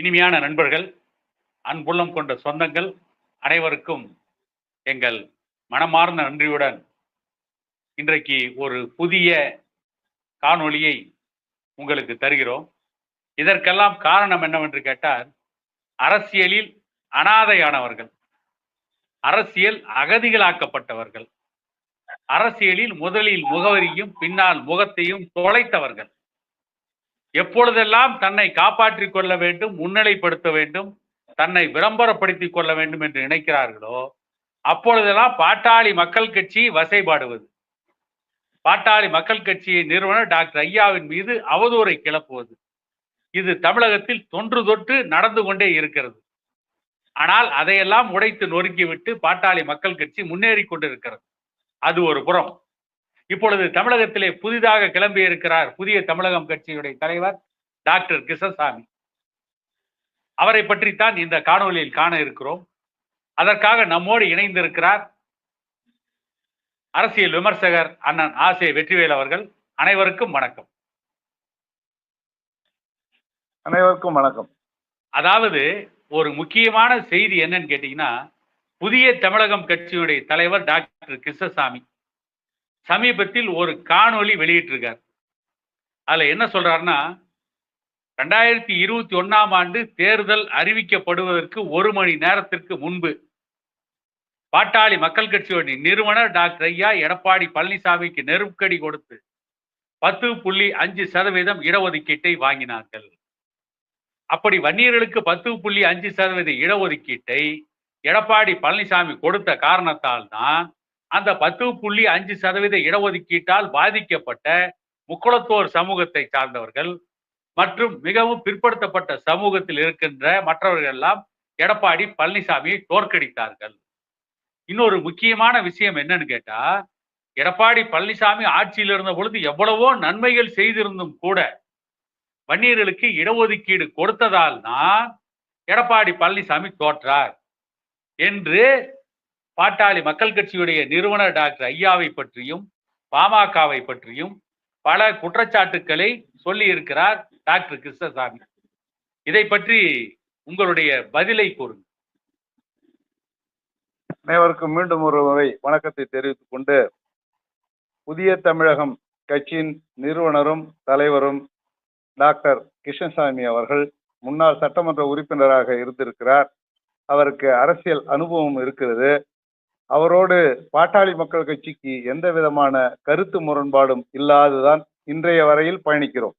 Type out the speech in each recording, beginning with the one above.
இனிமையான நண்பர்கள், அன்புள்ளம் கொண்ட சொந்தங்கள் அனைவருக்கும் எங்கள் மனமார்ந்த நன்றியுடன் இன்றைக்கு ஒரு புதிய காணொளியை உங்களுக்கு தருகிறோம். இதற்கெல்லாம் காரணம் என்னவென்று கேட்டால், அரசியலில் அனாதையானவர்கள், அரசியல் அகதிகளாக்கப்பட்டவர்கள், அரசியலில் முதலில் முகவரியும் பின்னால் முகத்தையும் தொலைத்தவர்கள், எப்பொழுதெல்லாம் தன்னை காப்பாற்றிக் கொள்ள வேண்டும், முன்னிலைப்படுத்த வேண்டும், தன்னை விளம்பரப்படுத்திக் கொள்ள வேண்டும் என்று நினைக்கிறார்களோ அப்பொழுதெல்லாம் பாட்டாளி மக்கள் கட்சி வசைபாடுவது, பாட்டாளி மக்கள் கட்சியை நிறுவனர் டாக்டர் ஐயாவின் மீது அவதூறை கிளப்புவது, இது தமிழகத்தில் தொன்று தொட்டு நடந்து கொண்டே இருக்கிறது. ஆனால் அதையெல்லாம் உடைத்து நொறுக்கிவிட்டு பாட்டாளி மக்கள் கட்சி முன்னேறி கொண்டிருக்கிறது. அது ஒரு புறம். இப்பொழுது தமிழகத்திலே புதிதாக கிளம்பி இருக்கிறார் புதிய தமிழகம் கட்சியுடைய தலைவர் டாக்டர் கிருஷ்ணசாமி. அவரை பற்றித்தான் இந்த காணொலியில் காண இருக்கிறோம். அதற்காக நம்மோடு இணைந்திருக்கிறார் அரசியல் விமர்சகர் அண்ணன் ஆசே வெற்றிவேல் அவர்கள். அனைவருக்கும் வணக்கம். அனைவருக்கும் வணக்கம். அதாவது ஒரு முக்கியமான செய்தி என்னன்னு கேட்டீங்கன்னா, புதிய தமிழகம் கட்சியுடைய தலைவர் டாக்டர் கிருஷ்ணசாமி சமீபத்தில் ஒரு காணொளி வெளியிட்டிருக்கார். அதுல என்ன சொல்றாருன்னா, 2021ஆம் ஆண்டு தேர்தல் அறிவிக்கப்படுவதற்கு 1 மணி நேரத்திற்கு முன்பு பாட்டாளி மக்கள் கட்சியுடைய நிறுவனர் டாக்டர் ஐயா எடப்பாடி பழனிசாமிக்கு நெருக்கடி கொடுத்து 10.5% இடஒதுக்கீட்டை வாங்கினார்கள். அப்படி வன்னியர்களுக்கு 10.5% இடஒதுக்கீட்டை எடப்பாடி பழனிசாமி கொடுத்த காரணத்தால் தான் அந்த 10.5% இடஒதுக்கீட்டால் பாதிக்கப்பட்ட முக்குளத்தோர் சமூகத்தை சார்ந்தவர்கள் மற்றும் மிகவும் பிற்படுத்தப்பட்ட சமூகத்தில் இருக்கின்ற மற்றவர்கள் எல்லாம் எடப்பாடி பழனிசாமியை தோற்கடித்தார்கள். இன்னொரு முக்கியமான விஷயம் என்னன்னு கேட்டா, எடப்பாடி பழனிசாமி ஆட்சியில் இருந்த பொழுது எவ்வளவோ நன்மைகள் செய்திருந்தும் கூட வன்னியர்களுக்கு இடஒதுக்கீடு கொடுத்ததால் தான் எடப்பாடி பழனிசாமி தோற்றார் என்று பாட்டாளி மக்கள் கட்சியுடைய நிறுவனர் டாக்டர் ஐயாவை பற்றியும் பாமகவை பற்றியும் பல குற்றச்சாட்டுக்களை சொல்லி இருக்கிறார் டாக்டர் கிருஷ்ணசாமி. இதை பற்றி உங்களுடைய பதிலை கூறுங்க. அனைவருக்கும் மீண்டும் ஒரு முறை வணக்கத்தை தெரிவித்துக் கொண்டு, புதிய தமிழகம் கட்சியின் நிறுவனரும் தலைவரும் டாக்டர் கிருஷ்ணசாமி அவர்கள் முன்னாள் சட்டமன்ற உறுப்பினராக இருந்திருக்கிறார். அவருக்கு அரசியல் அனுபவம் இருக்கிறது. அவரோடு பாட்டாளி மக்கள் கட்சிக்கு எந்த விதமான கருத்து முரண்பாடும் இல்லாதுதான் இன்றைய வரையில் பயணிக்கிறோம்.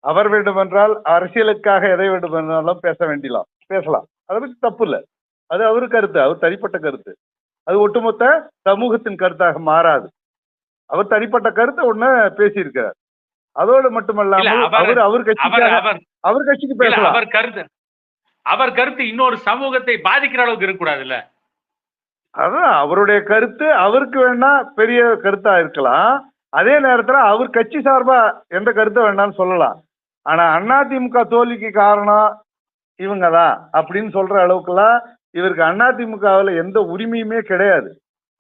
அவர் வேண்டுமென்றால் அரசியலுக்காக எதை வேண்டுமென்றாலும் பேசலாம். அதை பற்றி தப்பு இல்லை. அது அவரு கருத்து, அவர் தனிப்பட்ட கருத்து. அது ஒட்டுமொத்த சமூகத்தின் கருத்தாக மாறாது. அவர் தனிப்பட்ட கருத்தை ஒண்ணு பேசியிருக்கிறார். அதோடு மட்டுமல்லாமல் அவர் கட்சிக்கு பேசலாம். அவர் கருத்து இன்னொரு சமூகத்தை பாதிக்கிற அளவுக்கு இருக்கக்கூடாதுல்ல. அதான் அவருடைய கருத்து, அவருக்கு வேணா பெரிய கருத்தா இருக்கலாம். அதே நேரத்துல அவர் கட்சி சார்பா எந்த கருத்தை வேண்டாம்னு சொல்லலாம். ஆனா அதிமுக தோல்விக்கு காரணம் இவங்கதான் அப்படின்னு சொல்ற அளவுக்குலாம் இவருக்கு அதிமுகவில் எந்த உரிமையுமே கிடையாது.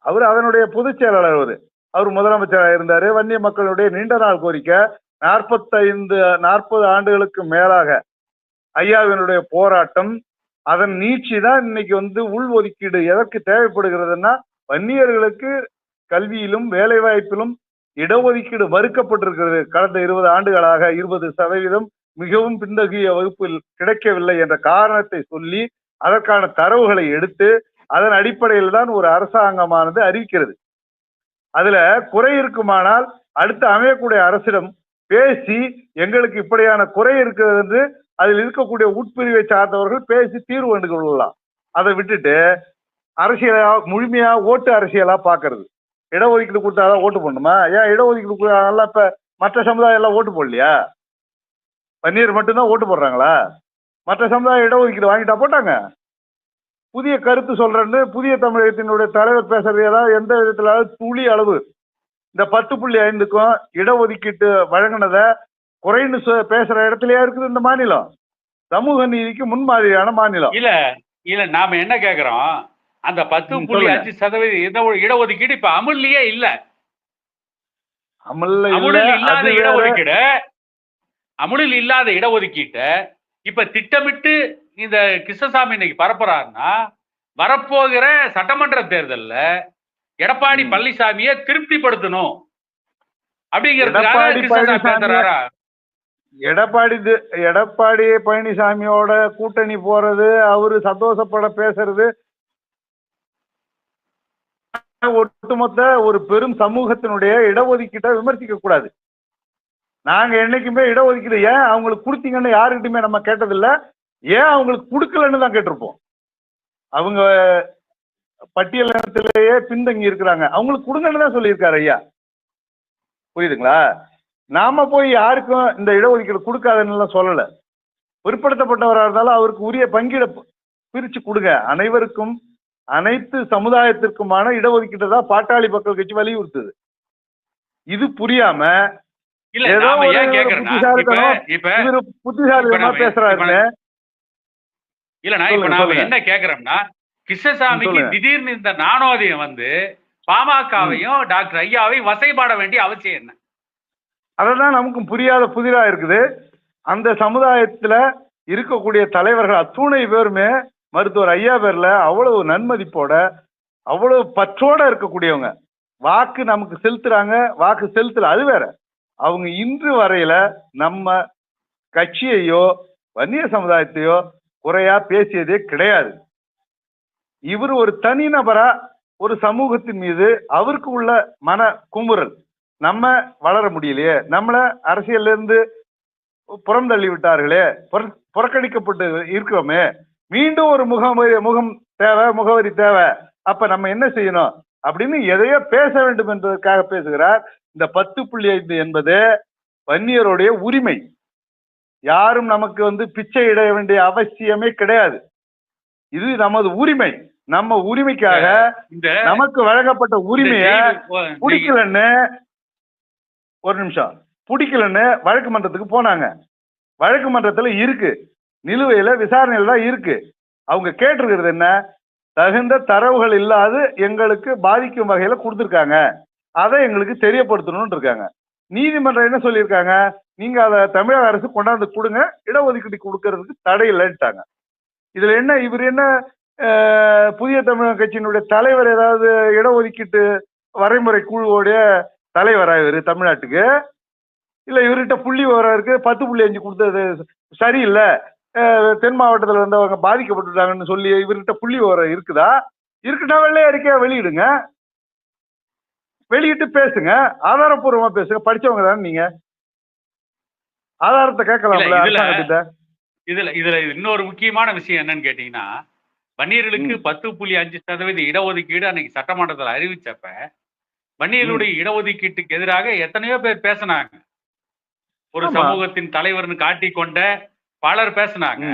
அவர் அதனுடைய பொதுச் செயலாளர். அவர் முதலமைச்சராக இருந்தாரு. வன்னிய மக்களுடைய நீண்ட நாள் கோரிக்கை 40 ஆண்டுகளுக்கு மேலாக ஐயாவினுடைய போராட்டம், அதன் நீட்சி தான் இன்னைக்கு உள் ஒதுக்கீடு எதற்கு தேவைப்படுகிறதுன்னா, வன்னியர்களுக்கு கல்வியிலும் வேலை வாய்ப்பிலும் இடஒதுக்கீடு மறுக்கப்பட்டிருக்கிறது. கடந்த 20 ஆண்டுகளாக 20% மிகவும் பின்தங்கிய வகுப்பில் கிடைக்கவில்லை என்ற காரணத்தை சொல்லி அதற்கான தரவுகளை எடுத்து அதன் அடிப்படையில் தான் ஒரு அரசாங்கமானது அறிவிக்கிறது. அதுல குறை இருக்குமானால் அடுத்து அமையக்கூடிய அரசிடம் பேசி எங்களுக்கு இப்படியான குறை இருக்கிறது என்று அதில் இருக்கக்கூடிய உட்பிரிவை சார்ந்தவர்கள் பேசி தீர்வு கண்டு கொள்ளலாம். அதை விட்டுட்டு அரசியலா முழுமையா ஓட்டு அரசியலா பாக்குறது. இடஒதுக்கீடு கொடுத்தாதான் ஓட்டு போடணுமா? ஏன் இடஒதுக்கீடு கொடுத்தாலும் இப்ப மற்ற சமுதாயம் எல்லாம் ஓட்டு போடலையா? வன்னியர் மட்டும்தான் ஓட்டு போடுறாங்களா? மற்ற சமுதாயம் இடஒதுக்கீடு வாங்கிட்டா போட்டாங்க. புதிய கருத்து சொல்றேன்னு புதிய தமிழகத்தினுடைய தலைவர் பேசுறது ஏதாவது எந்த விதத்துல துளி அளவு இந்த 10.5க்கும் இடஒதுக்கீட்டு வழங்கினத குறைன்னு பேசுற இடத்துலயா இருக்குது இந்த மாநிலம். சமூக நீதிக்கு முன்மாதிரியான மாநிலம். இல்ல நாம என்ன கேக்குறோம், அந்த 10.5% இடஒதுக்கீடு இப்ப அமல்லையே இல்ல. அமுலில் இல்லாத இடஒதுக்கீட்டை இப்ப திட்டமிட்டு இந்த கிருஷ்ணசாமி இன்னைக்கு பரப்புறாருன்னா வரப்போகிற சட்டமன்ற தேர்தல்ல எடப்பாடி பழனிசாமியை திருப்திப்படுத்தணும் அப்படிங்கிறதுக்காக கிருஷ்ணசாமி பேசுறாரா? எடப்பாடி பழனிசாமியோட கூட்டணி போறது, அவரு சந்தோஷப்பட பேசுறது ஒட்டுமொத்த ஒரு பெரும் சமூகத்தினுடைய இடஒதுக்கீட்டை விமர்சிக்க கூடாது. நாங்க என்னைக்குமே இடஒதுக்கீடு ஏன் அவங்களுக்கு கொடுத்தீங்கன்னு யாருக்கிட்டுமே நம்ம கேட்டதில்லை. ஏன் அவங்களுக்கு கொடுக்கலன்னு தான் கேட்டிருப்போம். அவங்க பட்டியல் இனத்திலேயே பின்தங்கி இருக்கிறாங்க, அவங்களுக்கு கொடுங்கன்னு தான் சொல்லியிருக்காரு ஐயா. புரியுதுங்களா? நாம போய் யாருக்கும் இந்த இடஒதுக்கீடு கொடுக்காதுன்னு சொல்லல. பிற்படுத்தப்பட்டவராக இருந்தாலும் அவருக்கு உரிய பங்கீட பிரிச்சு கொடுங்க. அனைவருக்கும் அனைத்து சமுதாயத்திற்குமான இடஒதுக்கீட்டை தான் பாட்டாளி மக்கள் கட்சி வலியுறுத்துது. இது புரியாம ஏதோ புத்திசாலித்தனமா பேசுறாரு. இல்லனா இப்ப நாம என்ன கேக்குறோம்னா, கிருஷ்ணசாமிக்கு திடீர்னு இந்த நாணோதயம் வந்து பாமகவையும் டாக்டர் ஐயாவையும் வசைபாட வேண்டிய அவசியம் என்ன? அததான் நமக்கும் புரியாத புதிரா இருக்குது. அந்த சமுதாயத்துல இருக்கக்கூடிய தலைவர்கள் அத்துணை பேருமே மருத்துவர் ஐயா பேர்ல அவ்வளவு நன்மதிப்போட அவ்வளவு பற்றோட இருக்கக்கூடியவங்க. வாக்கு நமக்கு செலுத்துறாங்க, வாக்கு செலுத்தல அது வேற. அவங்க இன்று வரையில நம்ம கட்சியையோ வன்னிய சமுதாயத்தையோ குறையா பேசியதே கிடையாது. இவர் ஒரு தனிநபரா ஒரு சமூகத்தின் மீது அவருக்கு உள்ள மன குமுறல், நம்ம வளர முடியலையே, நம்மள அரசியல்ல இருந்து புறந்தள்ளி விட்டார்களே, புறக்கணிக்கப்பட்டு இருக்கிறோமே, மீண்டும் ஒரு முகம் தேவை, முகவரி தேவை, அப்ப நம்ம என்ன செய்யணும் அப்படின்னு எதையோ பேச வேண்டும் என்பதற்காக பேசுகிறார். இந்த 10.5 என்பது வன்னியருடைய உரிமை. யாரும் நமக்கு பிச்சை இட வேண்டிய அவசியமே கிடையாது. இது நமது உரிமை. நம்ம உரிமைக்காக நமக்கு வழங்கப்பட்ட உரிமையை பிடிக்கலன்னு ஒரு நிமிஷம் பிடிக்கலன்னு வழக்கு மன்றத்துக்கு போனாங்க. வழக்கு மன்றத்துல இருக்கு, நிலுவையில விசாரணையில தான் இருக்கு. அவங்க கேட்டிருக்கிறது என்ன? தகுந்த தரவுகள் இல்லாது எங்களுக்கு பாதிக்கும் வகையில கொடுத்துருக்காங்க, அதை எங்களுக்கு தெரியப்படுத்தணும்னு இருக்காங்க. நீதிமன்றம் என்ன சொல்லியிருக்காங்க? நீங்க அதை தமிழக அரசு கொண்டாந்து கொடுங்க, இடஒதுக்கீடு கொடுக்கறதுக்கு தடை இல்லைன்ட்டாங்க. இதுல என்ன, இவர் என்ன புதிய தமிழக கட்சியினுடைய தலைவர் ஏதாவது இடஒதுக்கீட்டு வரைமுறை குழுவோடைய தலைவரா இவர் தமிழ்நாட்டுக்கு? இல்ல இவர்கிட்ட புள்ளி விவரம் இருக்கு, 10.5 கொடுத்தது சரியில்லை, தென் மாவட்டத்தில் வந்தவங்க பாதிக்கப்பட்டுட்டாங்கன்னு சொல்லி இவர்கிட்ட புள்ளி விவரம் இருக்குதா? இருக்குன்னா வெள்ளை அறிக்கையா வெளியிடுங்க, வெளியிட்டு பேசுங்க, ஆதாரப்பூர்வமா பேசுங்க. படிச்சவங்க தானே நீங்க, ஆதாரத்தை கேட்கலாம்ல அரசாங்கத்திட்ட. இதுல இன்னொரு முக்கியமான விஷயம் என்னன்னு கேட்டீங்கன்னா, வன்னியர்களுக்கு 10.5% இடஒதுக்கீடு அன்னைக்கு சட்டமன்றத்தில் அறிவிச்சப்ப வன்னியர்களுடைய இடஒதுக்கீட்டுக்கு எதிராக எத்தனையோ பேர் பேசினாங்க. ஒரு சமூகத்தின் தலைவர்னு காட்டிக்கொண்ட பலர் பேசினாங்க.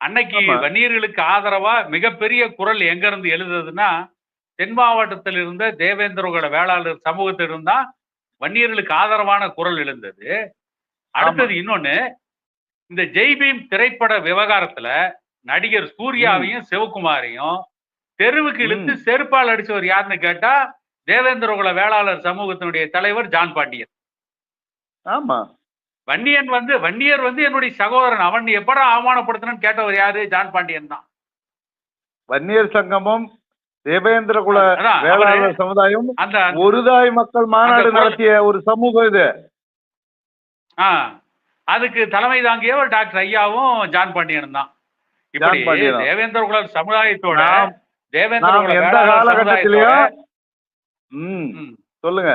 அன்னைக்கு வன்னியர்களுக்கு ஆதரவா மிகப்பெரிய குரல் எங்க இருந்து எழுதுதுன்னா, தென் மாவட்டத்தில் இருந்த தேவேந்திரகுல வேளாளர் சமூகத்திலிருந்து தான் வன்னியர்களுக்கு ஆதரவான குரல் எழுந்தது. அடுத்தது இன்னொன்னு, இந்த ஜெய்பீம் திரைப்பட விவகாரத்துல நடிகர் சூர்யாவையும் சிவகுமாரையும் தெருவுக்கு இழுத்து செருப்பால் அடிச்சவர் யாருன்னு கேட்டா தேவேந்திரகுல வேளாளர் சமூகத்தினுடைய தலைவர் ஜான் பாண்டியன். ஆமா, வன்னியர் என்னுடைய சகோதரன், அவன் எப்படா அவமானப்படுத்தணும்னு கேட்டவர் யாரு? ஜான் பாண்டியன் தான். வன்னியர் சங்கமும் தேவேந்திரகுல வேளாளர் சமுதாயம் அந்த ஒருதாய் மக்கள் மாநாடு நடத்திய ஒரு சமூகம் இது. அதுக்கு தலைமை தாங்கியவர் டாக்டர் ஐயாவும் ஜான் பாண்டியனும் தான். இப்படி தேவேந்திரகுல சமுதாயத்தோட தேவேந்திரகுல வேளாளர் சமுதாயத்தோட சொல்லுங்க,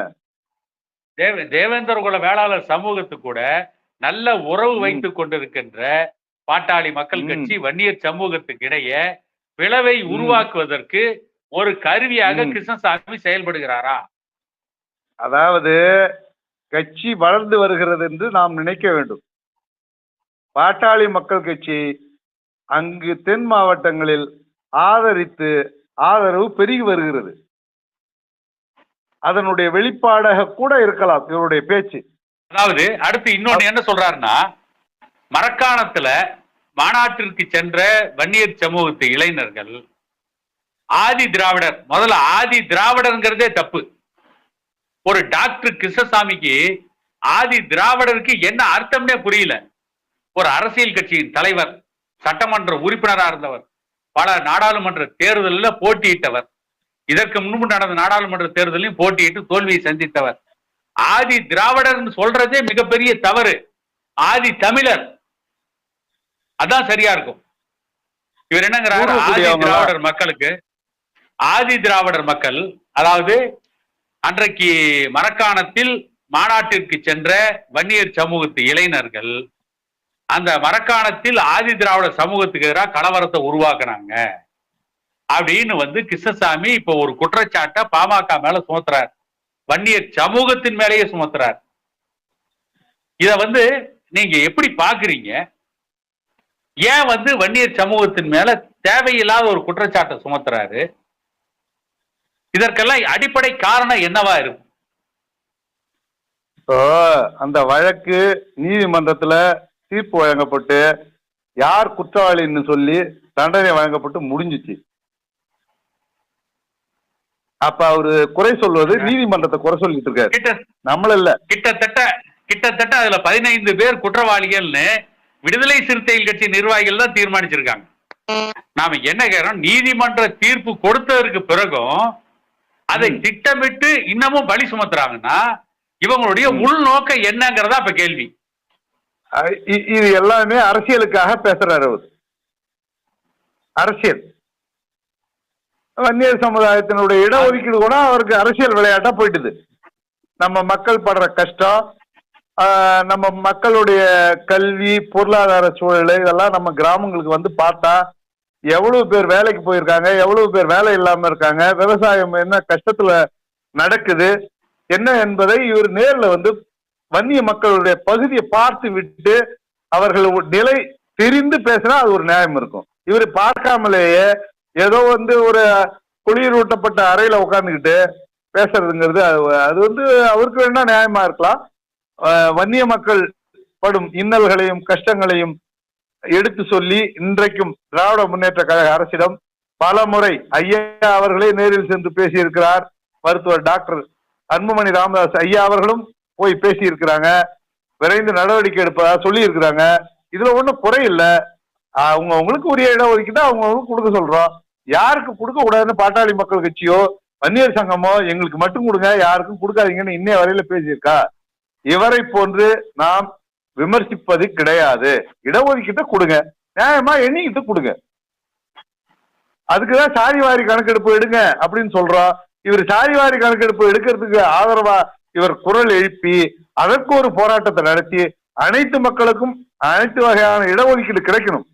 தேவேந்திரகுல வேளாளர் சமூகத்து கூட நல்ல உறவு வைத்துக் கொண்டிருக்கின்ற பாட்டாளி மக்கள் கட்சி வன்னியர் சமூகத்துக்கு இடையே பிளவை உருவாக்குவதற்கு ஒரு கருவியாக கிருஷ்ணசாமி செயல்படுகிறாரா? அதாவது கட்சி வளர்ந்து வருகிறது என்று நாம் நினைக்க வேண்டும். பாட்டாளி மக்கள் கட்சி அங்கு தென் மாவட்டங்களில் ஆதரவு பெருகி வருகிறது. அதனுடைய வெளிப்பாடாக கூட இருக்கலாம் இவருடைய பேச்சு. அதாவது அடுத்து இன்னொன்னு என்ன சொல்றாருன்னா, மரக்காணத்துல மாநாட்டிற்கு சென்ற வன்னியர் சமூகத்து இளைஞர்கள் ஆதி திராவிடர், முதல்ல ஆதி திராவிடர்ங்கிறதே தப்பு. ஒரு டாக்டர் கிருஷ்ணசாமிக்கு ஆதி திராவிடருக்கு என்ன அர்த்தம்னே புரியல. ஒரு அரசியல் கட்சியின் தலைவர், சட்டமன்ற உறுப்பினராக இருந்தவர், பல நாடாளுமன்ற தேர்தலில் போட்டியிட்டவர், இதற்கு முன்பு நடந்த நாடாளுமன்ற தேர்தலையும் போட்டியிட்டு தோல்வியை சந்தித்தவர். ஆதி திராவிடர் சொல்றதே மிகப்பெரிய தவறு. ஆதி தமிழர் அதான் சரியா இருக்கும். இவர் என்னங்கிறாரு, ஆதி திராவிடர் மக்களுக்கு, ஆதி திராவிடர் மக்கள் அதாவது அன்றைக்கு மரக்காணத்தில் மாநாட்டிற்கு சென்ற வன்னியர் சமூகத்து இளைஞர்கள் அந்த மரக்காணத்தில் ஆதி திராவிட சமூகத்துக்கு எதிராக கலவரத்தை உருவாக்குனாங்க அப்படின்னு கிருஷ்ணசாமி இப்ப ஒரு குற்றச்சாட்டை பாமக மேல சுமத்துறார், வன்னியர் சமூகத்தின் மேலேயே சுமத்துறார். இத நீங்க எப்படி பாக்குறீங்க? ஏன் வன்னியர் சமூகத்தின் மேல தேவையில்லாத ஒரு குற்றச்சாட்டை சுமத்துறாரு? இதற்கெல்லாம் அடிப்படை காரணம் என்னவா இருக்கும்? இப்போ அந்த வழக்கு நீதிமன்றத்துல தீர்ப்பு வழங்கப்பட்டு யார் குற்றவாளின்னு சொல்லி தண்டனை வழங்கப்பட்டு முடிஞ்சிச்சு. அப்ப அவரு குறை சொல்வது நீதிமன்றத்தை குறை சொல்லிட்டு இருக்காரு, நம்மள இல்ல. கிட்டத்தட்ட அதுல 15 பேர் குற்றவாளிகள்னு விடுதலை சிறுத்தைகள் கட்சி நிர்வாகிகள் தான் தீர்மானிச்சிருக்காங்க. நாம என்ன கேட்கிறோம், நீதிமன்ற தீர்ப்பு கொடுத்ததற்கு பிறகும் அதை திட்டமிட்டு இன்னமும் பலி சுமத்துறாங்கன்னா இவங்களுடைய உள்நோக்கம் என்னங்கிறதா இப்ப கேள்வி. இது எல்லாமே அரசியலுக்காக பேசுறாரு அவர். அரசியல், வன்னியர் சமுதாயத்தினுடைய இடஒதுக்கீடு கூட அவருக்கு அரசியல் விளையாட்டா போயிட்டுது. நம்ம மக்கள் படுற கஷ்டம், நம்ம மக்களுடைய கல்வி, பொருளாதார சூழல், இதெல்லாம் நம்ம கிராமங்களுக்கு பார்த்தா எவ்வளவு பேர் வேலைக்கு போயிருக்காங்க, எவ்வளவு பேர் வேலை இல்லாம இருக்காங்க, விவசாயம் என்ன கஷ்டத்துல நடக்குது என்ன என்பதை இவர் நேர்ல வன்னிய மக்களுடைய பகுதியை பார்த்து விட்டு அவர்கள் நிலை தெரிந்து பேசினா அது ஒரு நியாயம் இருக்கும். இவர் பார்க்காமலேயே ஏதோ ஒரு குளிரூட்டப்பட்ட அறையில உட்கார்ந்துக்கிட்டு பேசுறதுங்கிறது அது அவருக்கு வேணா நியாயமா இருக்கலாம். வன்னிய மக்கள் படும் இன்னல்களையும் கஷ்டங்களையும் எடுத்து சொல்லி இன்றைக்கும் திராவிட முன்னேற்ற கழக அரசிடம் பல முறை ஐயா அவர்களே நேரில் சென்று பேசியிருக்கிறார். மருத்துவர் டாக்டர் அன்புமணி ராமதாஸ் ஐயா அவர்களும் போய் பேசி இருக்கிறாங்க, விரைந்து நடவடிக்கை எடுப்பதா சொல்லி இருக்கிறாங்க. இதுல ஒண்ணும் குறை இல்லை. அவங்களுக்கு உரிய இடம் ஒதுக்கிட்டா அவங்களுக்கு கொடுக்க சொல்றோம். யாருக்கு கொடுக்க கூடாதுன்னு பாட்டாளி மக்கள் கட்சியோ வன்னியர் சங்கமோ எங்களுக்கு மட்டும் கொடுங்க, யாருக்கும் கொடுக்காதீங்கன்னு இன்னைய வரையில பேசியிருக்கா. இவரை போன்று நாம் விமர்சிப்பது கிடையாது. இடஒதுக்கீட்டை கொடுங்க, நியாயமா எண்ணிக்கிட்டு கொடுங்க. அதுக்குதான் சாதிவாரி கணக்கெடுப்பு எடுங்க அப்படின்னு சொல்றோம். இவர் சாதிவாரி கணக்கெடுப்பு எடுக்கிறதுக்கு ஆதரவா இவர் குரல் எழுப்பி அதற்கு ஒரு போராட்டத்தை நடத்தி அனைத்து மக்களுக்கும் அனைத்து வகையான இடஒதுக்கீடு கிடைக்கணும்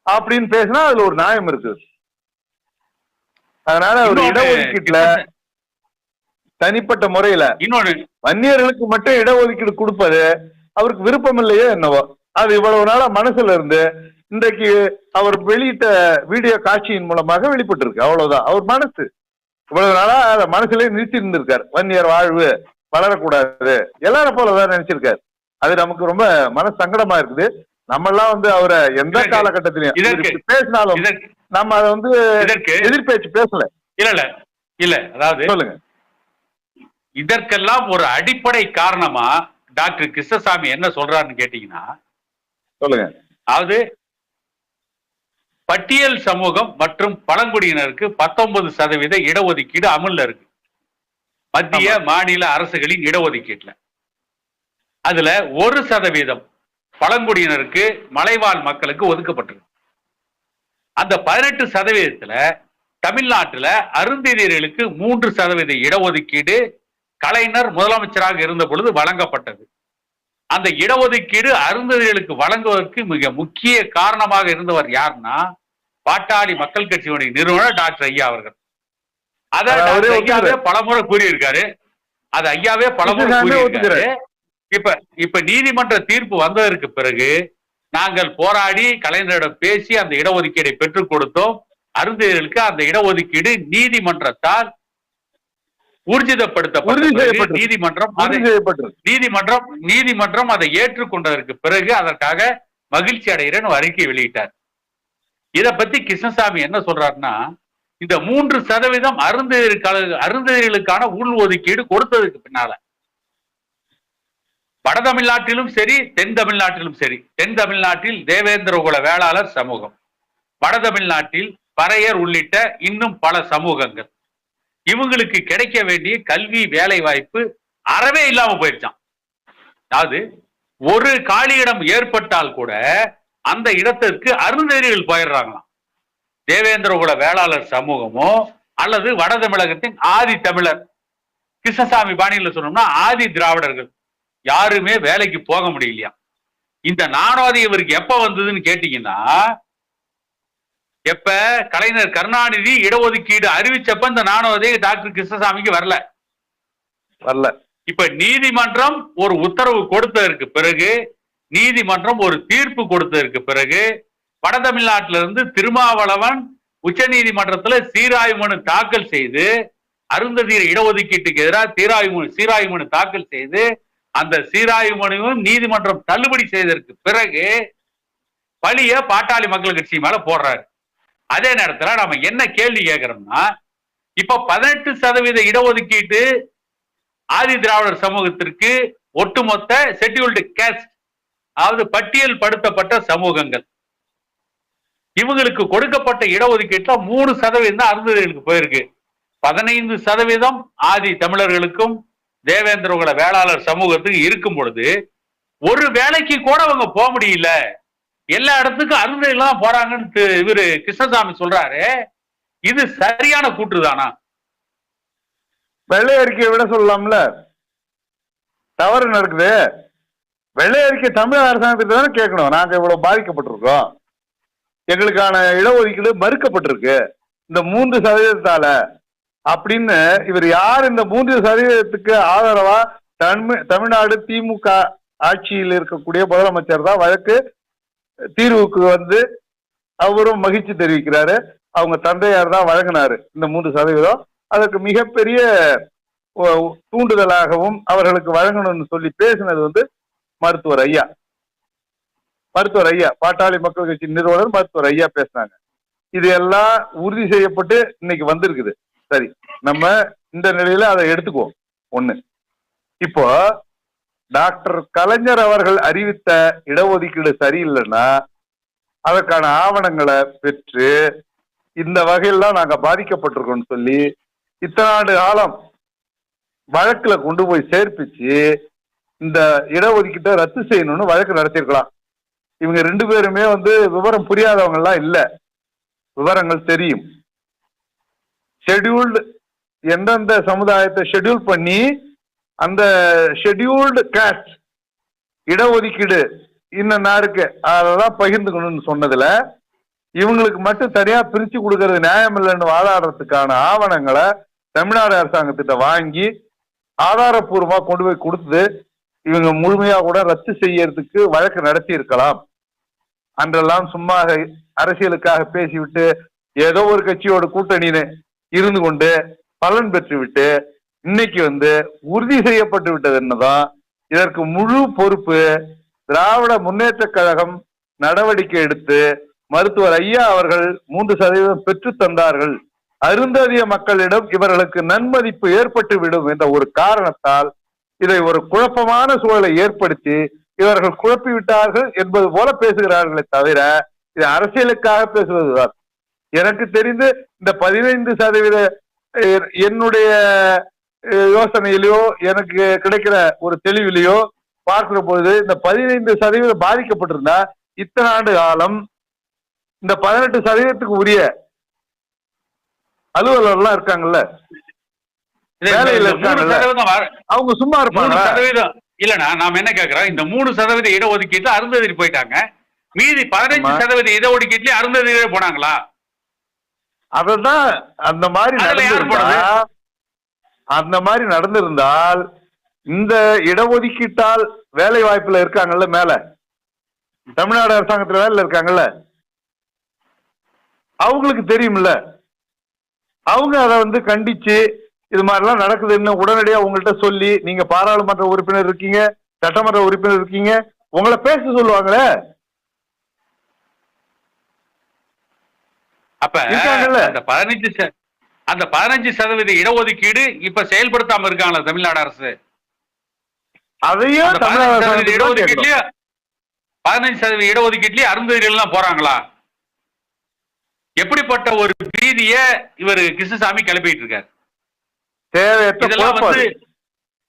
அப்படின்னு பேசினா அதுல ஒரு நியாயம் இருக்கு. அதனால ஒரு இடஒதுக்கீட்டுல தனிப்பட்ட முறையில வன்னியர்களுக்கு மட்டும் இடஒதுக்கீடு கொடுப்பது அவருக்கு விருப்பம் இல்லையோ என்னவோ, அது இவ்வளவு நாளா மனசுல இருந்து இன்றைக்கு அவர் வெளியிட்ட வீடியோ காட்சியின் மூலமாக வெளிப்பட்டு இருக்கு. அவ்வளவுதான். அவர் மனசு இவ்வளவு நாளா அதை மனசுலயே நிறுத்தி இருந்திருக்காரு. வன்னியர் வாழ்வு வளரக்கூடாது எல்லாரும் போலதான் நினைச்சிருக்காரு. அது நமக்கு ரொம்ப மன சங்கடமா இருக்குது. நம்ம எல்லாம் அவரை எந்த காலகட்டத்திலையும் பேசினாலும் நம்ம அதை எதிர்பேச்சு பேசல. இல்ல அதாவது சொல்லுங்க, இதற்கெல்லாம் ஒரு அடிப்படை காரணமா டாக்டர் கிருஷ்ணசாமி என்ன சொல்றாருன்னு கேட்டீங்கன்னா, சொல்லுங்க. அதாவது பட்டியல் சமூகம் மற்றும் பழங்குடியினருக்கு 19% இடஒதுக்கீடு அமல்ல இருக்கு மத்திய மாநில அரசுகளின் இடஒதுக்கீட்டுல. அதுல 1% பழங்குடியினருக்கு மலைவாழ் மக்களுக்கு ஒதுக்கப்பட்டிருக்கு. அந்த 18% தமிழ்நாட்டுல அருந்ததியர்களுக்கு 3% இடஒதுக்கீடு கலைஞர் முதலமைச்சராக இருந்த பொழுது வழங்கப்பட்டது. அந்த இடஒதுக்கீடு அருந்ததியர்களுக்கு வழங்குவதற்கு மிக முக்கிய காரணமாக இருந்தவர் யாருன்னா பாட்டாளி மக்கள் கட்சியினுடைய நிறுவனர் டாக்டர் ஐயா அவர்கள். அதை ஐயாவே பலமுறை கூறியிருக்காரு. அது ஐயாவே பலமுறை கூறியிருக்காரு. இப்ப நீதிமன்ற தீர்ப்பு வந்ததற்கு பிறகு நாங்கள் போராடி கலைஞரிடம் பேசி அந்த இடஒதுக்கீடை பெற்றுக் கொடுத்தோம். அருந்ததியர்களுக்கு அந்த இடஒதுக்கீடு நீதிமன்றத்தால் ஊர்ஜிதப்படுத்தப்பட்டது. நீதிமன்றம் அதை ஏற்றுக்கொண்டதற்கு பிறகு அதற்காக மகிழ்ச்சி அடைகிறேன் அறிக்கை வெளியிட்டார். இதை பத்தி கிருஷ்ணசாமி என்ன சொல்றாருன்னா, இந்த 3% அருந்ததியர்களுக்கான உள் ஒதுக்கீடு கொடுத்ததுக்கு பின்னால வட தமிழ்நாட்டிலும் சரி, தென் தமிழ்நாட்டிலும் சரி. தென் தமிழ்நாட்டில் தேவேந்திரகுல வேளாளர் சமூகம், வட தமிழ்நாட்டில் பறையர் உள்ளிட்ட இன்னும் பல சமூகங்கள். இவங்களுக்கு கிடைக்க வேண்டிய கல்வி, வேலை வாய்ப்பு அறவே இல்லாம போயிருச்சான். அதாவது ஒரு காலியிடம் ஏற்பட்டால் கூட அந்த இடத்திற்கு அருந்ததிகள் போயிடுறாங்களாம். தேவேந்திரகுல வேளாளர் சமூகமோ அல்லது வட தமிழகத்தின் ஆதி தமிழர், கிருஷ்ணசாமி பாணியில் சொன்னோம்னா ஆதி திராவிடர்கள் யாருமே வேலைக்கு போக முடியலையா. இந்த நாடோதி இவருக்கு எப்ப வந்ததுன்னு கேட்டீங்கன்னா, எப்ப கலைஞர் கருணாநிதி இடஒதுக்கீடு அறிவிச்சப்ப இந்த நாடோதி டாக்டர் கிருஷ்ணசாமிக்கு வரல. இப்ப நீதிமன்றம் ஒரு உத்தரவு கொடுத்ததற்கு பிறகு, நீதிமன்றம் ஒரு தீர்ப்பு கொடுத்ததற்கு பிறகு, வட தமிழ்நாட்டிலிருந்து திருமாவளவன் உச்ச நீதிமன்றத்தில் சீராய்வு மனு தாக்கல் செய்து, அருந்ததியர் இடஒதுக்கீட்டுக்கு எதிராக சீராய்வு மனு தாக்கல் செய்து, அந்த சீராய்வு மனுவும் நீதிமன்றம் தள்ளுபடி செய்ததற்கு பிறகு பழிய பாட்டாளி மக்கள் கட்சி மேல போடுறாரு. அதே நேரத்தில் நாம என்ன கேள்வி கேட்கிறோம்னா, இப்ப 18% இடஒதுக்கீட்டு ஆதி திராவிடர் சமூகத்திற்கு ஒட்டுமொத்த ஷெட்யூல்டு கேஸ்ட், அதாவது பட்டியல் படுத்தப்பட்ட சமூகங்கள், இவங்களுக்கு கொடுக்கப்பட்ட இடஒதுக்கீட்டுல 3% தான் அருந்ததிகளுக்கு போயிருக்கு. 15% ஆதி தமிழர்களுக்கும் தேவேந்திரகுல வேளாளர் சமூகத்துக்கு இருக்கும் பொழுது ஒரு வேலைக்கு கூட அவங்க போக முடியல. எல்லா இடத்துக்கும் அருந்ததிகள் தான் போறாங்கன்னு இவரு கிருஷ்ணசாமி சொல்றாரு. இது சரியான கூற்றுதானா? வெள்ளை அறிக்கையை விட சொல்லலாம்ல, தவறு நடக்குது. வெள்ளை அறிக்கை தமிழக அரசாங்கத்திட்ட தானே கேட்கணும். நாங்க இவ்வளவு பாதிக்கப்பட்டிருக்கோம், எங்களுக்கான இடஒதுக்கீடு மறுக்கப்பட்டிருக்கு இந்த 3% அப்படின்னு. இவர் யார் இந்த 3% ஆதரவா தமிழ்நாடு திமுக ஆட்சியில் இருக்கக்கூடிய முதலமைச்சர் தான் வழக்கு தீர்வுக்கு வந்து அவரும் மகிழ்ச்சி தெரிவிக்கிறாரு. அவங்க தந்தையார் தான் வழங்கினாரு இந்த 3%. அதற்கு மிகப்பெரிய தூண்டுதலாகவும் அவர்களுக்கு வழங்கணும்னு சொல்லி பேசினது வந்து மருத்துவர் ஐயா பாட்டாளி மக்கள் கட்சி நிறுவனர் மருத்துவர் ஐயா பேசினாங்க. இது எல்லாம் உறுதி செய்யப்பட்டு இன்னைக்கு வந்திருக்குது. சரி, நம்ம இந்த நிலையில அதை எடுத்துக்குவோம். ஒண்ணு, இப்போ டாக்டர் கலைஞர் அவர்கள் அறிவித்த இடஒதுக்கீடு சரியில்லைன்னா அதற்கான ஆவணங்களை பெற்று இந்த வகையெல்லாம் நாங்க பாதிக்கப்பட்டிருக்கோம்னு சொல்லி இத்தனை ஆண்டு காலம் வழக்குல கொண்டு போய் சேர்ப்பிச்சு இந்த இடஒதுக்கீட்டை ரத்து செய்யணும்னு வழக்கு நடத்திருக்கலாம். இவங்க 2 பேருமே வந்து விவரம் புரியாதவங்க எல்லாம் இல்ல, விவரங்கள் தெரியும். ஷெட்யூல்டு எந்தெந்த சமுதாயத்தை ஷெட்யூல் பண்ணி அந்த ஷெட்யூல்டு காஸ்ட் இடஒதுக்கீடு இன்னும் இருக்கு அதெல்லாம் பகிர்ந்துக்கணும்னு சொன்னதுல இவங்களுக்கு மட்டும் தனியா பிரிச்சு கொடுக்கறது நியாயம் இல்லைன்னு வாதாடுறதுக்கான ஆவணங்களை தமிழ்நாடு அரசாங்கத்திட்ட வாங்கி ஆதாரப்பூர்வமா கொண்டு போய் கொடுத்து இவங்க முழுமையா கூட ரத்து செய்யறதுக்கு வழக்கு நடத்தி இருக்கலாம். அன்றெல்லாம் சும்மா அரசியலுக்காக பேசிவிட்டு ஏதோ ஒரு கட்சியோட கூட்டணின்னு இருந்து கொண்டு பலன் பெற்று விட்டு இன்னைக்கு வந்து உறுதி செய்யப்பட்டு விட்டது என்னதான், இதற்கு முழு பொறுப்பு திராவிட முன்னேற்ற கழகம் நடவடிக்கை எடுத்து மருத்துவர் ஐயா அவர்கள் 3% பெற்று தந்தார்கள், அருந்ததிய மக்களிடம் இவர்களுக்கு நன்மதிப்பு ஏற்பட்டு விடும் என்ற ஒரு காரணத்தால் இதை ஒரு குழப்பமான சூழலை ஏற்படுத்தி இவர்கள் குழப்பி விட்டார்கள் என்பது போல பேசுகிறார்களே தவிர இது அரசியலுக்காக பேசுவதுதான். எனக்கு தெரிந்து இந்த 15% என்னுடைய யோசனையிலையோ எனக்கு கிடைக்கிற ஒரு தெளிவிலையோ பார்க்கிற பொழுது இந்த 15% பாதிக்கப்பட்டிருந்தா இத்தனை ஆண்டு காலம் இந்த 18% உரிய அலுவலர்லாம் இருக்காங்கல்ல, வேலையில இருக்காங்கல்ல, அவங்க சும்மா இருப்பாங்க. இல்லனா நாம என்ன கேக்குறோம், இந்த 3% இடஒதுக்கீட்டு அருந்ததி போயிட்டாங்க, மீதி 15% இடஒதுக்கீட்டுல அருந்ததியிலே போனாங்களா? அததான் அந்த மாதிரி நடந்திருந்தால் இந்த இடஒதுக்கீட்டால் வேலை வாய்ப்புல இருக்காங்கல்ல, மேல தமிழ்நாடு அரசாங்கத்துல வேலையில இருக்காங்கல்ல, அவங்களுக்கு தெரியும்ல, அவங்க அதை வந்து கண்டிச்சு இது மாதிரிலாம் நடக்குதுன்னு உடனடியாக உங்கள்கிட்ட சொல்லி, நீங்க பாராளுமன்ற உறுப்பினர் இருக்கீங்க, சட்டமன்ற உறுப்பினர் இருக்கீங்க, உங்களை பேச சொல்லுவாங்களே. அப்ப அந்த 15% இடஒதுக்கீடு இப்ப செயல்படுத்தாம இருக்காங்களா தமிழ்நாடு அரசு? அதையும் தமிழக இடஒதுக்கீட்டுலயே 15% இடஒதுக்கீட்டுலயே அருந்ததியர்கள் போறாங்களா? எப்படிப்பட்ட ஒரு பீதிய இவர் கிருஷ்ணசாமி கிளப்பிட்டு இருக்காரு.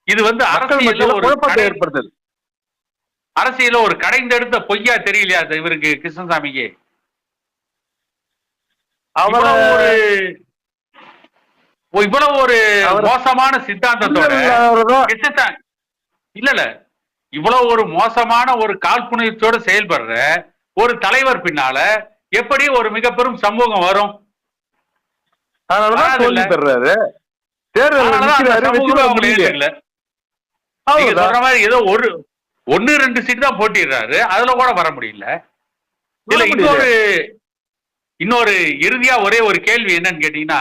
இது வந்து அரசியல ஒரு கடைந்தெடுத்த பொய்யா தெரியலையா இவருக்கு கிருஷ்ணசாமிக்கு? இவ்வளவு ஒரு மோசமான சித்தாந்தத்தோட இல்ல இவ்வளவு ஒரு மோசமான ஒரு காழ்ப்புணர்ச்சியோட செயல்படுற ஒரு தலைவர் பின்னால எப்படி ஒரு மிக பெரும் சமூகம் வரும்? சொல்ற மாதிரி ஏதோ 1-2 சீட் தான் போட்டிடுறாரு, அதுல கூட வர முடியல. இல்ல இன்னொரு இறுதியா ஒரே ஒரு கேள்வி என்னன்னு கேட்டீங்கன்னா,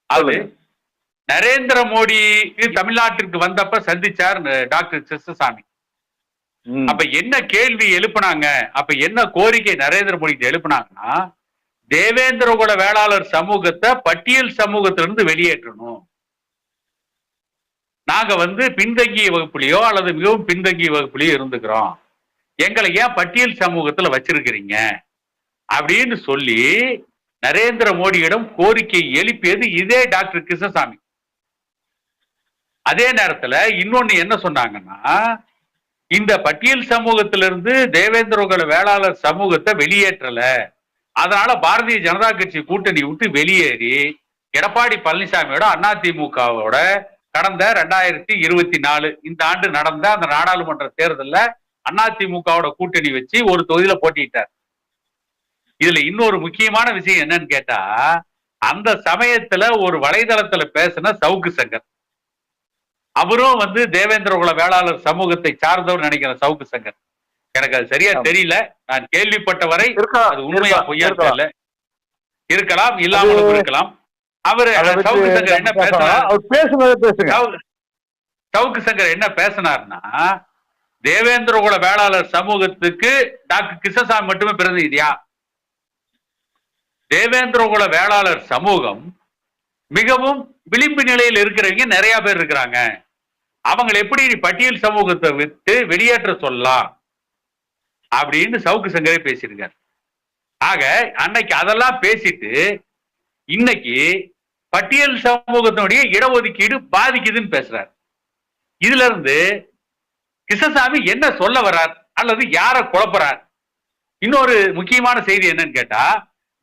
அது நரேந்திர மோடி தமிழ்நாட்டிற்கு வந்தப்ப சந்திச்சார் டாக்டர் கிருஷ்ணசாமி. அப்ப என்ன கேள்வி எழுப்புனாங்க, அப்ப என்ன கோரிக்கை நரேந்திர மோடி எழுப்புனாங்கன்னா, தேவேந்திர குல வேளாளர் சமூகத்தை பட்டியல் சமூகத்திலிருந்து வெளியேற்றணும். நாங்க வந்து பின்தங்கிய வகுப்புலையோ அல்லது மிகவும் பின்தங்கிய வகுப்புலையோ இருந்துக்கிறோம், எங்களை ஏன் பட்டியல் சமூகத்துல வச்சிருக்கிறீங்க அப்படின்னு சொல்லி நரேந்திர மோடியிடம் கோரிக்கை எழுப்பியது இதே டாக்டர் கிருஷ்ணசாமி. அதே நேரத்துல இன்னொன்னு என்ன சொன்னாங்கன்னா, இந்த பட்டியல் சமூகத்திலிருந்து தேவேந்திர குல வேளாளர் சமூகத்தை வெளியேற்றல, அதனால பாரதிய ஜனதா கட்சி கூட்டணி விட்டு வெளியேறி எடப்பாடி பழனிசாமியோட அதிமுகவோட கடந்த 2024 இந்த ஆண்டு நடந்த அந்த நாடாளுமன்ற தேர்தலில் அதிமுகவோட கூட்டணி வச்சு ஒரு தொகுதியில போட்டிட்டார். இதுல இன்னொரு முக்கியமான விஷயம் என்னன்னு கேட்டா, அந்த சமயத்துல ஒரு வலைதளத்துல பேசின சவுக்கு சங்கர், அவரும் வந்து தேவேந்திர குல வேளாளர் சமூகத்தை சார்ந்தவர் நினைக்கிற சவுக்கு சங்கர், எனக்கு அது சரியா தெரியல, நான் கேள்விப்பட்ட வரை அது உண்மையா பொய்யா தெரியல, இருக்கலாம் இல்லாமலும் இருக்கலாம். அவரு சவுக்கு சங்கர் என்ன பேசினார், சவுக்கு சங்கர் என்ன பேசினார்னா, தேவேந்திர குல வேளாளர் சமூகத்துக்கு டாக்டர் கிருஷ்ணசாமி மட்டுமே பிரதிநிதியா? தேவேந்திர குல வேளாளர் சமூகம் மிகவும் விளிம்பு நிலையில் இருக்கிறவங்க நிறைய பேர் இருக்கிறாங்க, அவங்களை எப்படி பட்டியல் சமூகத்தை விட்டு வெளியேற்ற சொல்லலாம் அப்படின்னு சவுக்கு சங்கரே பேசியிருக்காரு. ஆக அன்னைக்கு அதெல்லாம் பேசிட்டு இன்னைக்கு பட்டியல் சமூகத்தினுடைய இடஒதுக்கீடு பாதிக்குதுன்னு பேசுறாரு. இதுல இருந்து கிருஷ்ணசாமி என்ன சொல்ல வர்றார் அல்லது யார குழப்பறார்? இன்னொரு முக்கியமான செய்தி என்னன்னு கேட்டா,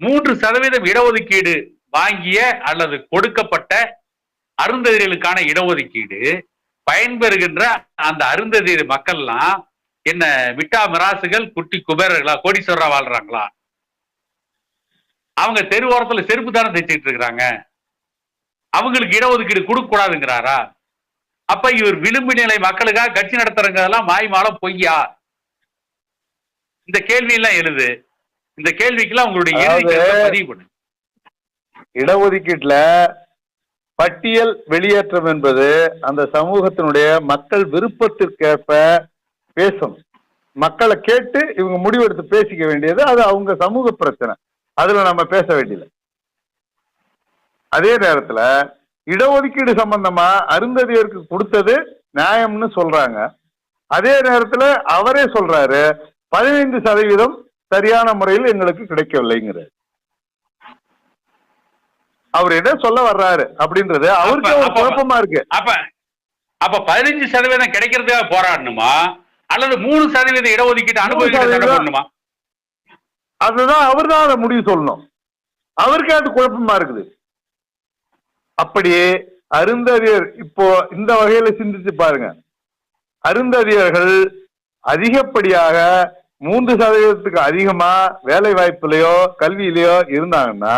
3% இடஒதுக்கீடு வாங்கிய அல்லது கொடுக்கப்பட்ட அருந்ததியர்களுக்கான இடஒதுக்கீடு பயன்பெறுகின்ற அந்த அருந்ததியர் மக்கள்லாம் என்ன விட்டா மிராசுகள், குட்டி குபேரர்களா, கோடீஸ்வரரா வாழ்றாங்களா? அவங்க தெருவோரத்துல செருப்பு தானே தைச்சிட்டு இருக்கிறாங்க, அவங்களுக்கு இடஒதுக்கீடு கொடுக்க கூடாதுங்கிறாரா? அப்ப இவர் விளிம்பு நிலை மக்களுக்காக கட்சி நடத்துறதெல்லாம் மாய்மாலம் பொய்யா? இந்த கேள்வி எல்லாம் எழுது. இந்த கேள்விக்கெல்லாம் உங்களுடைய பதிவு பண்ணு. இடஒதுக்கீட்டுல பட்டியல் வெளியேற்றம் என்பது அந்த சமூகத்தினுடைய மக்கள் விருப்பத்திற்கேற்ப பேசும், மக்களை கேட்டு இவங்க முடிவெடுத்து பேசிக்க வேண்டியது, அது அவங்க சமூக பிரச்சனை, அதுல நம்ம பேச வேண்டியது. அதே நேரத்துல இடஒதுக்கீடு சம்பந்தமா அருந்ததியருக்கு கொடுத்தது நியாயம்னு சொல்றாங்க. அதே நேரத்துல அவரே சொல்றாரு 15% சரியான முறையில் எங்களுக்கு கிடைக்கவில்லைங்கிறார். அவர் என்ன சொல்ல வர்றாரு அப்படின்றது அவருக்கு ஒரு குழப்பமா இருக்கு. அப்ப 15% கிடைக்கிறதுக்காக போராடணுமா அல்லது 3% இடஒதுக்கீடு அனுபவிக்கணுமா? அதுதான் அவர் தான் அதை முடிவு சொல்லணும். அவருக்கு அது குழப்பமா இருக்குது. அப்படியே அருந்ததியர் இப்போ இந்த வகையில சிந்திச்சு பாருங்க, அருந்ததியர்கள் அதிகப்படியாக 3% அதிகமா வேலை வாய்ப்புலையோ கல்வியிலையோ இருந்தாங்கன்னா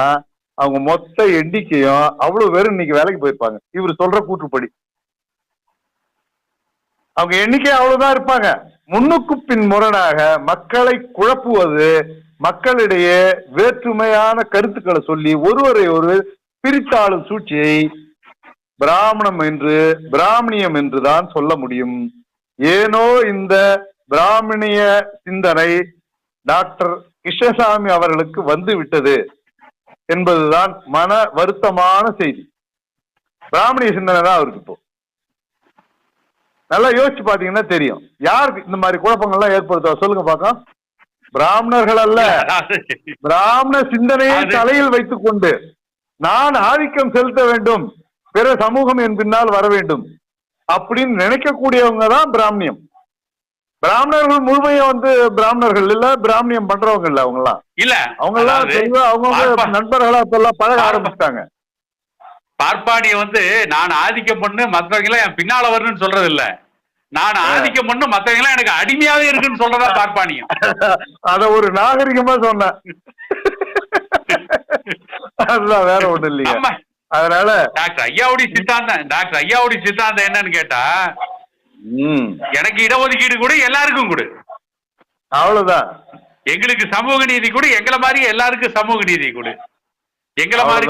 அவங்க மொத்த எண்ணிக்கையும் அவ்வளவு பேரும் இன்னைக்கு வேலைக்கு போயிருப்பாங்க. இவர் சொல்ற கூற்றுப்படி அவங்க எண்ணிக்கை அவ்வளவுதான் இருப்பாங்க. முன்னுக்கு பின் முரணாக மக்களை குழப்புவது, மக்களிடையே வேற்றுமையான கருத்துக்களை சொல்லி ஒருவரை ஒருவர் பிரித்தாளும் சூழ்ச்சியை பிராமணியம் என்றுதான் சொல்ல முடியும். ஏனோ இந்த பிராமணிய சிந்தனை டாக்டர் கிருஷ்ணசாமி அவர்களுக்கு வந்து விட்டது என்பதுதான் மன வருத்தமான செய்தி. பிராமணிய சிந்தனை தான் அவருக்கு இப்போ நல்லா யோசிச்சு பாத்தீங்கன்னா தெரியும். யாருக்கு இந்த மாதிரி குழப்பங்கள்லாம் ஏற்படுத்துவா சொல்லுங்க பார்க்கலாம். பிராமணர்கள் அல்ல, பிராமண சிந்தனையை தலையில் வைத்துக் கொண்டு நான் ஆதிக்கம் செலுத்த வேண்டும், பிற சமூகம் என் பின்னால் வர வேண்டும் அப்படின்னு நினைக்கக்கூடியவங்க தான் பிராமணியம். பிராமணர்கள் முழுமையா பிராமணர்கள் இல்ல, பிராமணியம் பண்றவங்க இல்ல. அவங்க எல்லாம் இல்ல, அவங்க எல்லாம் அவங்க நண்பர்களா இப்பெல்லாம் பழக ஆரம்பிச்சிட்டாங்க. பார்ப்பானிய நான் ஆதிக்கம் பண்ணு மத்தவங்க எல்லாம் என் பின்னால வரணும்னு சொல்றது இல்ல, நான் ஆதிக்கம் பண்ணு மத்தவங்க எல்லாம் எனக்கு அடிமையாவே இருக்குன்னு சொல்றதா பார்ப்பானியம். அத ஒரு நாகரிகமா சொன்ன, அதுதான், வேற ஒண்ணு இல்லையா. அதனால டாக்டர் ஐயாவுடைய சித்தாந்தம் என்னன்னு கேட்டா, எனக்கு இடஒதுக்கீடு கூட எல்லாருக்கும் கொடு, அவ்வளவுதான். எங்களுக்கு சமூக நீதி கொடு, எங்களை மாதிரி எல்லாருக்கும் சமூக நீதி கொடு, எங்களை மாதிரி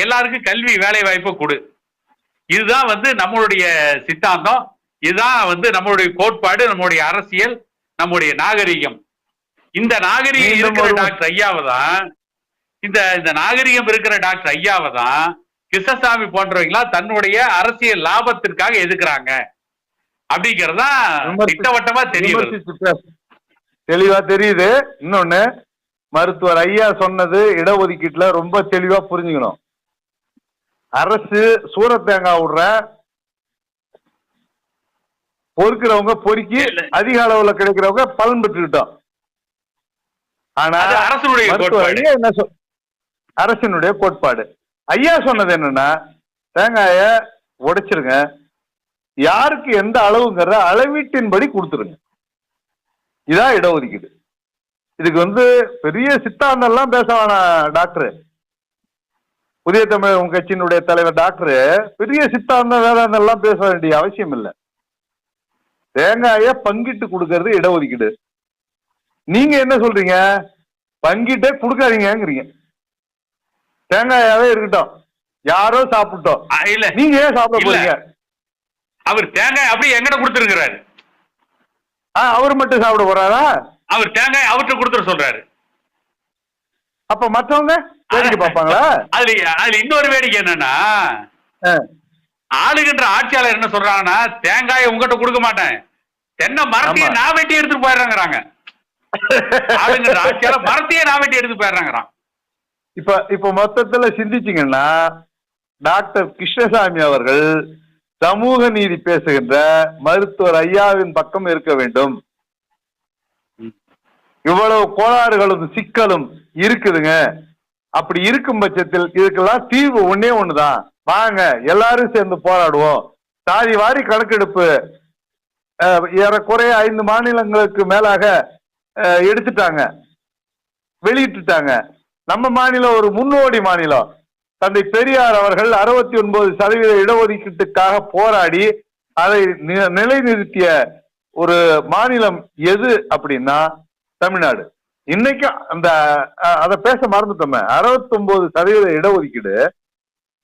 எல்லாருக்கும் கல்வி வேலை வாய்ப்பு கொடு. இதுதான் நம்மளுடைய சித்தாந்தம், இதுதான் நம்மளுடைய கோட்பாடு, நம்மளுடைய அரசியல், நம்முடைய நாகரிகம். இந்த நாகரிகம் இருக்கிற டாக்டர் ஐயாவை தான், இந்த நாகரிகம் இருக்கிற டாக்டர் ஐயாவை தான் கிருஷ்ணசாமி போன்றவங்களா தன்னுடைய அரசியல் லாபத்திற்காக எதுக்குறாங்க அப்படிங்கறதா திட்டவட்டமா தெரியும், தெளிவா தெரியுது. இன்னொன்னு, மருத்துவர் ஐயா சொன்னது இடஒதுக்கீட்டுல ரொம்ப தெளிவா புரிஞ்சுக்கணும். அரசு சூரத்தேங்காய் விடுற, பொறுக்கிறவங்க பொறுக்கி அதிக அளவுல கிடைக்கிறவங்க பலன் பெற்றுக்கிட்டோம். ஆனா அரசினுடைய கோட்பாடு ஐயா சொன்னது என்னன்னா, தேங்காய உடைச்சிருங்க, யாருக்கு எந்த அளவுங்கிற அளவீட்டின்படி கொடுத்துருங்க, இதான் இடஒதுக்கீடு. இதுக்கு பெரிய சித்தாந்தம் எல்லாம் பேச வேணாம் டாக்டர். புதிய தமிழகம் கட்சியினுடைய தலைவர் டாக்டர் பெரிய சித்தாந்தம் வேதாந்தம் எல்லாம் பேச வேண்டிய அவசியம் இல்லை. தேங்காய பங்கிட்டு கொடுக்கறது இடஒதுக்கீடு. நீங்க என்ன சொல்றீங்க, பங்கிட்டே கொடுக்காதீங்கிறீங்க. தேங்காயாவே இருக்கட்டும், யாரோ சாப்பிட்டோம், இல்ல நீங்க ஏன் சாப்பிட போறீங்க? அவர் தேங்காய் அப்படியே எங்கிட்ட கொடுத்துருக்கிறாரு. அவர் மட்டும் சாப்பிட போறாரா? அவர் தேங்காய் அவர்கிட்ட கொடுத்துட சொல்றாரு. அப்ப மற்றவங்க வேடிக்கை பார்ப்பாங்களா? அதுல இன்னொரு வேடிக்கை என்னன்னா, ஆளுகின்ற ஆட்சியாளர் என்ன சொல்றாங்கன்னா, தேங்காயை உங்ககிட்ட கொடுக்க மாட்டேன், தென்னை மரத்தையே நான் வெட்டி எடுத்துட்டு போயிடுறாங்கிறாங்க. ஆளுகின்ற ஆட்சியாளர் மரத்தையே நான் வெட்டி எடுத்து போயிடுறாங்கிறான். இப்ப மொத்தத்துல சிந்திச்சீங்கன்னா, டாக்டர் கிருஷ்ணசாமி அவர்கள் சமூக நீதி பேசுகின்ற மருத்துவர் ஐயாவின் பக்கம் இருக்க வேண்டும். இவ்வளவு கோளாறுகளும் சிக்கலும் இருக்குதுங்க. அப்படி இருக்கும் பட்சத்தில் இதுக்கெல்லாம் தீர்வு ஒன்னே ஒண்ணுதான், வாங்க எல்லாரும் சேர்ந்து போராடுவோம். சாதி வாரி கணக்கெடுப்பு ஏறக்குறைய 5 மாநிலங்களுக்கு மேலாக எடுத்துட்டாங்க, வெளியிட்டுட்டாங்க. நம்ம மாநிலம் ஒரு முன்னோடி மாநிலம். தந்தை பெரியார் அவர்கள் 69% இடஒதுக்கீட்டுக்காக போராடி அதை நிலைநிறுத்திய ஒரு மாநிலம் எது அப்படின்னா தமிழ்நாடு. இன்னைக்கு அதை பேச மறந்துட்டோமே, 69% இடஒதுக்கீடு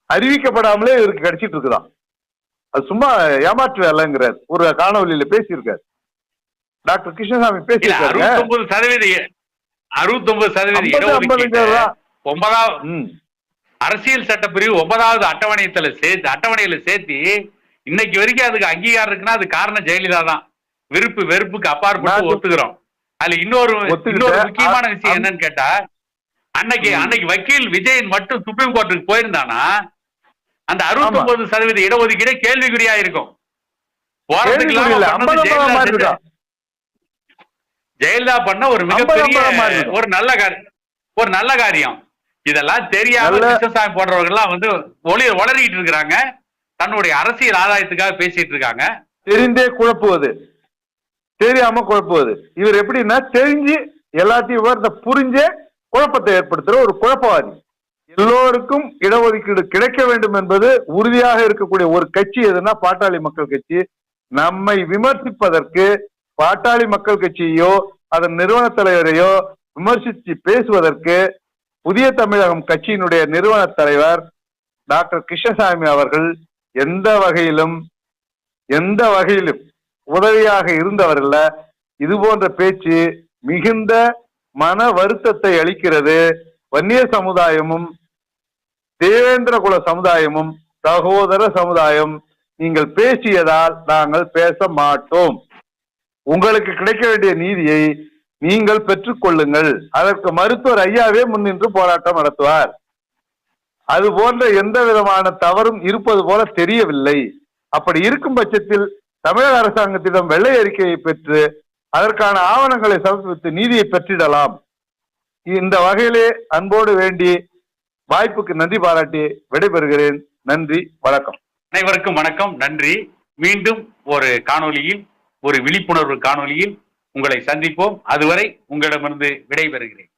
அறிவிக்கப்படாமலே இவருக்கு கிடைச்சிட்டு இருக்குதான். அது சும்மா ஏமாற்று வேலைங்கிறார், ஒரு காணொலியில பேசியிருக்காரு டாக்டர் கிருஷ்ணசாமி பேசியிருக்காரு. 69% அரசியல் சட்ட பிரிவு 9வது அட்டவணையில சேர்த்து இன்னைக்கு வரைக்கும் அதுக்கு அங்கீகாரம் இருக்குன்னா அது காரணம் ஜெயலலிதா தான். விருப்பு வெறுப்புக்கு அப்பாற்பட்டு ஒத்துக்கிறோம். அதுல இன்னொரு முக்கியமான விஷயம் என்னன்னு கேட்டா, அன்னைக்கு வக்கீல் விஜயன் மட்டும் சுப்ரீம் கோர்ட்டுக்கு போயிருந்தானா அந்த 69% இடஒதுக்கீடு கேள்விக்குறியா இருக்கும். ஜெயலலிதா பண்ண ஒரு மிகப்பெரிய ஒரு நல்ல காரியம். இதெல்லாம் தெரியாம கிருஷ்ணசாமி போன்றவர்கள் எல்லாம் வளரிட்டு இருக்கிறாங்க, தன்னுடைய அரசியல் ஆதாயத்துக்காக பேசிட்டு இருக்காங்க. தெரிந்தே குழப்புவது, தெரியாம குழப்புவது. இவர் எப்படின்னா தெரிஞ்சு எல்லாத்தையும் புரிஞ்சே குழப்பத்தை ஏற்படுத்துற ஒரு குழப்பவாதி. எல்லோருக்கும் இடஒதுக்கீடு கிடைக்க வேண்டும் என்பது உறுதியாக இருக்கக்கூடிய ஒரு கட்சி எதுனா பாட்டாளி மக்கள் கட்சி. நம்மை விமர்சிப்பதற்கு பாட்டாளி மக்கள் கட்சியோ அதன் நிறுவன தலைவரையோ விமர்சித்து பேசுவதற்கு புதிய தமிழகம் கட்சியினுடைய நிறுவன தலைவர் டாக்டர் கிருஷ்ணசாமி அவர்கள் எந்த வகையிலும் உதவியாக இருந்தவர்கள. இது போன்ற பேச்சு மிகுந்த மன வருத்தத்தை அளிக்கிறது. வன்னியர் சமுதாயமும் தேவேந்திர குல சமுதாயமும் சகோதர சமுதாயம். நீங்கள் பேசியதால் நாங்கள் பேச மாட்டோம். உங்களுக்கு கிடைக்க வேண்டிய நீதியை நீங்கள் பெற்றுக்கொள்ளுங்கள். அதற்கு மருத்துவர் ஐயாவே முன்னின்று போராட்டம் நடத்துவார். அது போன்ற எந்த விதமான தவறும் இருப்பது போல தெரியவில்லை. அப்படி இருக்கும் பட்சத்தில் தமிழக அரசாங்கத்திடம் வெள்ளை அறிக்கையை பெற்று அதற்கான ஆவணங்களை சமர்ப்பித்து நீதியை பெற்றிடலாம். இந்த வகையிலே அன்போடு வேண்டி வாய்ப்புக்கு நன்றி பாராட்டி விடைபெறுகிறேன். நன்றி, வணக்கம். அனைவருக்கும் வணக்கம், நன்றி. மீண்டும் ஒரு காணொளியில், ஒரு விழிப்புணர்வு காணொளியில் உங்களை சந்திப்போம். அதுவரை உங்களிடமிருந்து விடைபெறுகிறேன்.